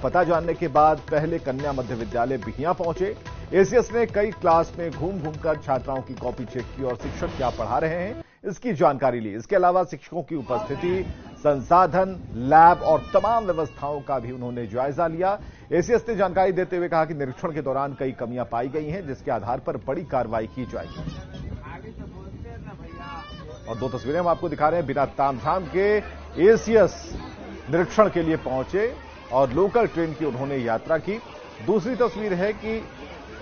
पता जानने के बाद पहले कन्या मध्य विद्यालय बिहियां पहुंचे। एसीएस ने कई क्लास में घूम घूमकर छात्राओं की कॉपी चेक की और शिक्षक क्या पढ़ा रहे हैं इसकी जानकारी ली। इसके अलावा शिक्षकों की उपस्थिति, संसाधन, लैब और तमाम व्यवस्थाओं का भी उन्होंने जायजा लिया। एसीएस ने जानकारी देते हुए कहा कि निरीक्षण के दौरान कई कमियां पाई गई हैं, जिसके आधार पर बड़ी कार्रवाई की जाएगी। और दो तस्वीरें हम आपको दिखा रहे हैं। बिना तामझाम के एसीएस निरीक्षण के लिए पहुंचे और लोकल ट्रेन की उन्होंने यात्रा की। दूसरी तस्वीर है कि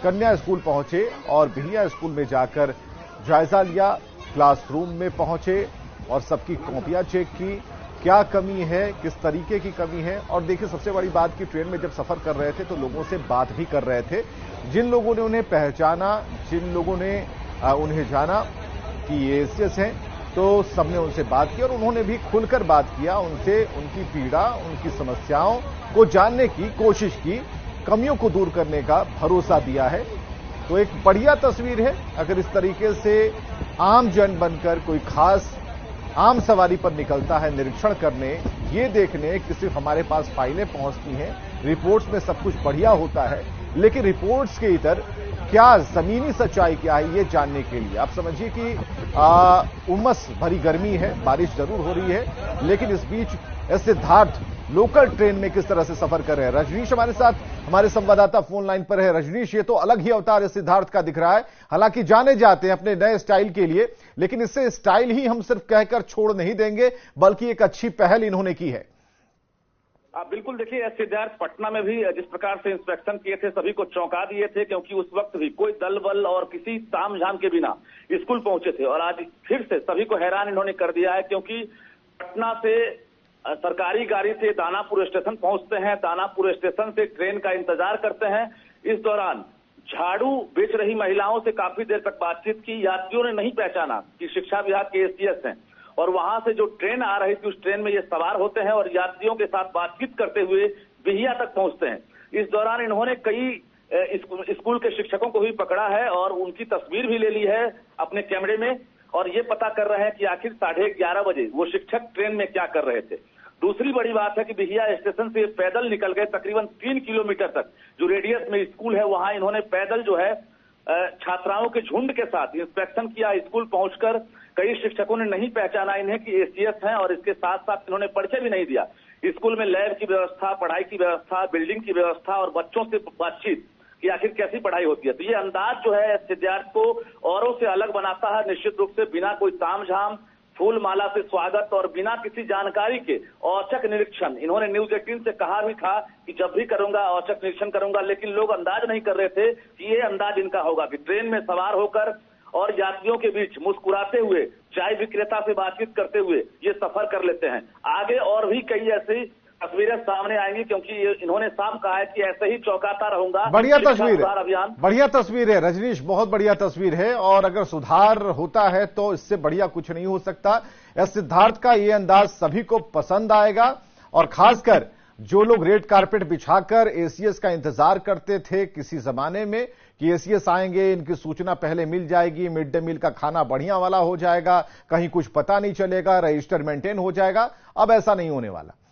कन्या स्कूल पहुंचे और बिहिया स्कूल में जाकर जायजा लिया, क्लासरूम में पहुंचे और सबकी कॉपियां चेक की, क्या कमी है, किस तरीके की कमी है। और देखिए, सबसे बड़ी बात कि ट्रेन में जब सफर कर रहे थे तो लोगों से बात भी कर रहे थे। जिन लोगों ने उन्हें पहचाना, जिन लोगों ने उन्हें जाना कि ये एसीएस हैं, तो सबने उनसे बात की और उन्होंने भी खुलकर बात किया, उनसे उनकी पीड़ा, उनकी समस्याओं को जानने की कोशिश की, कमियों को दूर करने का भरोसा दिया है। तो एक बढ़िया तस्वीर है। अगर इस तरीके से आम जन बनकर कोई खास आम सवारी पर निकलता है निरीक्षण करने, ये देखने कि सिर्फ हमारे पास फाइलें पहुंचती हैं, रिपोर्ट्स में सब कुछ बढ़िया होता है, लेकिन रिपोर्ट्स के इधर क्या जमीनी सच्चाई क्या है ये जानने के लिए आप समझिए कि उमस भरी गर्मी है, बारिश जरूर हो रही है, लेकिन इस बीच सिद्धार्थ लोकल ट्रेन में किस तरह से सफर कर रहे हैं। रजनीश हमारे साथ, हमारे संवाददाता फोन लाइन पर है। रजनीश, ये तो अलग ही अवतार है सिद्धार्थ का दिख रहा है। हालांकि जाने जाते हैं अपने नए स्टाइल के लिए, लेकिन इससे स्टाइल ही हम सिर्फ कहकर छोड़ नहीं देंगे, बल्कि एक अच्छी पहल इन्होंने की है। बिल्कुल, देखिए, सिद्धार्थ पटना में भी जिस प्रकार से इंस्पेक्शन किए थे सभी को चौंका दिए थे, क्योंकि उस वक्त भी कोई दल बल और किसी तामझाम के बिना स्कूल पहुंचे थे। और आज फिर से सभी को हैरान इन्होंने कर दिया है, क्योंकि पटना से सरकारी गाड़ी से दानापुर स्टेशन पहुंचते हैं, दानापुर स्टेशन से ट्रेन का इंतजार करते हैं। इस दौरान झाड़ू बेच रही महिलाओं से काफी देर तक बातचीत की। यात्रियों ने नहीं पहचाना कि शिक्षा विभाग के एसीएस हैं, और वहां से जो ट्रेन आ रही थी उस ट्रेन में ये सवार होते हैं और यात्रियों के साथ बातचीत करते हुए बिहिया तक पहुंचते हैं। इस दौरान इन्होंने कई स्कूल के शिक्षकों को भी पकड़ा है और उनकी तस्वीर भी ले ली है अपने कैमरे में, और ये पता कर रहे हैं कि आखिर 11:30 बजे वो शिक्षक ट्रेन में क्या कर रहे थे। दूसरी बड़ी बात है कि बिहिया स्टेशन से पैदल निकल गए तकरीबन 3 किलोमीटर तक, जो रेडियस में स्कूल है, वहां इन्होंने पैदल जो है छात्राओं के झुंड के साथ इंस्पेक्शन किया। स्कूल पहुंचकर कई शिक्षकों ने नहीं पहचाना इन्हें कि एसीएस हैं, और इसके साथ साथ इन्होंने परिचय भी नहीं दिया। स्कूल में लैब की व्यवस्था, पढ़ाई की व्यवस्था, बिल्डिंग की व्यवस्था और बच्चों से बातचीत कि आखिर कैसी पढ़ाई होती है। तो ये अंदाज जो है सिद्धार्थ को औरों से अलग बनाता है। निश्चित रूप से बिना कोई तामझाम, फूल माला से स्वागत और बिना किसी जानकारी के औचक निरीक्षण। इन्होंने न्यूज 18 से कहा भी था कि जब भी करूंगा औचक निरीक्षण करूंगा, लेकिन लोग अंदाज नहीं कर रहे थे कि ये अंदाज इनका होगा कि ट्रेन में सवार होकर और यात्रियों के बीच मुस्कुराते हुए, चाय विक्रेता से बातचीत करते हुए ये सफर कर लेते हैं। आगे और भी कई ऐसी तस्वीरें सामने आएंगी, क्योंकि इन्होंने साफ कहा है कि ऐसे ही चौंकाता रहूंगा। बढ़िया तस्वीर है, अभियान बढ़िया तस्वीर है रजनीश, बहुत बढ़िया तस्वीर है। और अगर सुधार होता है तो इससे बढ़िया कुछ नहीं हो सकता। सिद्धार्थ का ये अंदाज सभी को पसंद आएगा, और खासकर जो लोग रेड कारपेट बिछाकर एसीएस का इंतजार करते थे किसी जमाने में कि एसीएस आएंगे, इनकी सूचना पहले मिल जाएगी, मिड डे मील का खाना बढ़िया वाला हो जाएगा, कहीं कुछ पता नहीं चलेगा, रजिस्टर मेंटेन हो जाएगा, अब ऐसा नहीं होने वाला।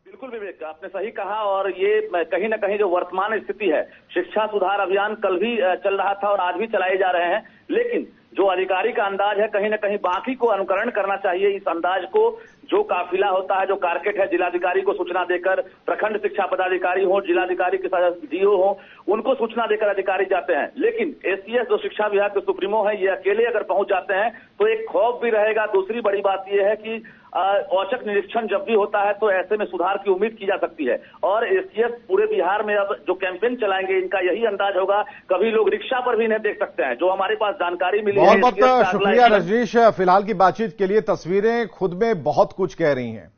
बिल्कुल विवेक, आपने सही कहा। और ये कहीं ना कहीं जो वर्तमान स्थिति है, शिक्षा सुधार अभियान कल भी चल रहा था और आज भी चलाए जा रहे हैं, लेकिन जो अधिकारी का अंदाज है कहीं ना कहीं बाकी को अनुकरण करना चाहिए। इस अंदाज को जो काफिला होता है, जो कारकेट है, जिलाधिकारी को सूचना देकर, प्रखंड शिक्षा पदाधिकारी हो, जिलाधिकारी के साथ डीओ हो, उनको सूचना देकर अधिकारी जाते हैं। लेकिन एसीएस जो शिक्षा विभाग के सुप्रीमो है, ये अकेले अगर पहुंच जाते हैं तो एक खौफ भी रहेगा। दूसरी बड़ी बात यह है कि औचक निरीक्षण जब भी होता है तो ऐसे में सुधार की उम्मीद की जा सकती है। और एसीएस पूरे बिहार में अब जो कैंपेन चलाएंगे, इनका यही अंदाज होगा। कभी लोग रिक्शा पर भी इन्हें देख सकते हैं, जो हमारे पास जानकारी मिली है। बहुत बहुत शुक्रिया रजनीश, फिलहाल की बातचीत के लिए। तस्वीरें खुद में बहुत कुछ कह रही हैं।